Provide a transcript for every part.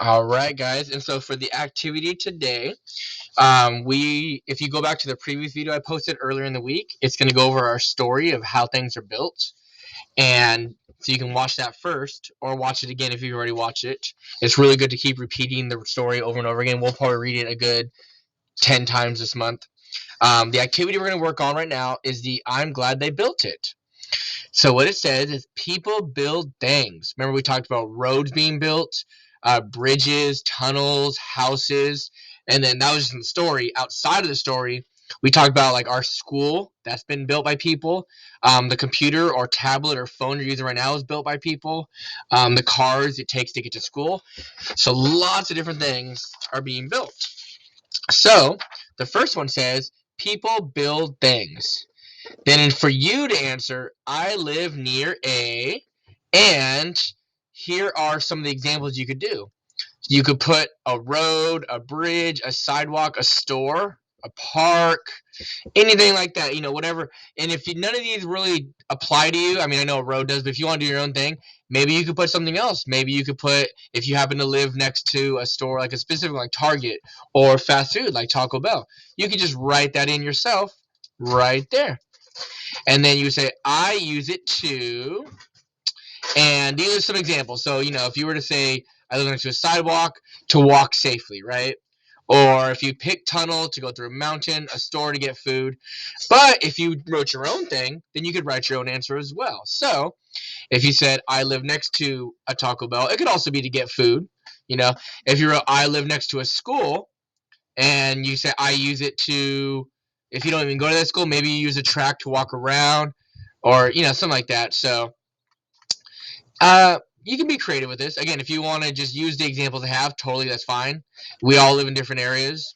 All right, guys. And so for the activity today, if you go back to the previous video I posted earlier in the week, it's going to go over our story of how things are built. And so you can watch that first or watch it again if you've already watched it. It's really good to keep repeating the story over and over again. We'll probably read it a good 10 times this month. The activity we're going to work on right now is the I'm glad they built it. So what it says is people build things. Remember we talked about roads being built, bridges, tunnels, houses, and then that was just in the story. Outside of the story, we talked about like our school that's been built by people. The computer or tablet or phone you're using right now is built by people. The cars it takes to get to school. So lots of different things are being built. So the first one says people build things. Then for you to answer, I live near a, and here are some of the examples you could do. You could put a road, a bridge, a sidewalk, a store, a park, anything like that, whatever. And if none of these really apply to you, I mean, I know a road does, but if you want to do your own thing, maybe you could put something else. Maybe you could put, if you happen to live next to a store, like a specific, like Target, or fast food, like Taco Bell, you could just write that in yourself right there. And then you say, I use it to, and these are some examples. So, if you were to say, I live next to a sidewalk to walk safely, right? Or if you pick tunnel to go through a mountain, a store to get food. But if you wrote your own thing, then you could write your own answer as well. So if you said, I live next to a Taco Bell, it could also be to get food. If you wrote, I live next to a school, and you say, I use it to, if you don't even go to that school, maybe you use a track to walk around, or, something like that. So, you can be creative with this. Again, if you want to just use the examples I have, totally, that's fine. We all live in different areas.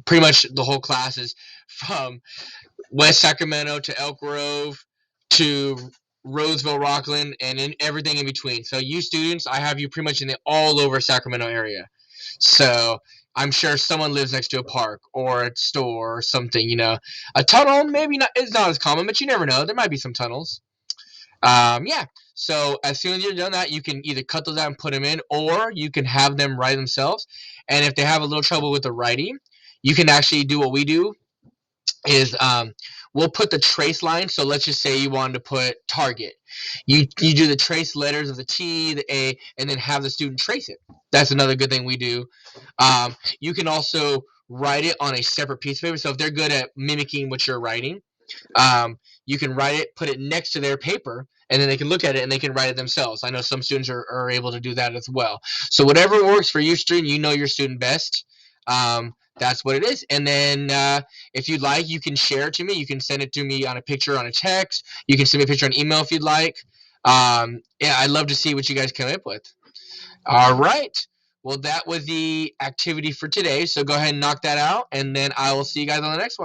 Pretty much the whole class is from West Sacramento to Elk Grove to Roseville, Rockland, and everything in between. So you students, I have you pretty much in the all over Sacramento area. So I'm sure someone lives next to a park or a store or something. A tunnel maybe not. It's not as common, but you never know. There might be some tunnels. Yeah. So as soon as you're done that, you can either cut those out and put them in, or you can have them write themselves. And if they have a little trouble with the writing, you can actually do what we do is we'll put the trace line. So let's just say you wanted to put Target. You do the trace letters of the T, the A, and then have the student trace it. That's another good thing we do. You can also write it on a separate piece of paper. So if they're good at mimicking what you're writing, you can write it, put it next to their paper, and then they can look at it and they can write it themselves. I know some students are able to do that as well. So whatever works for your student, you know your student best. That's what it is. And then if you'd like, you can share it to me. You can send it to me on a picture on a text. You can send me a picture on email if you'd like. Yeah, I'd love to see what you guys come up with. All right. Well, that was the activity for today. So go ahead and knock that out, and then I will see you guys on the next one.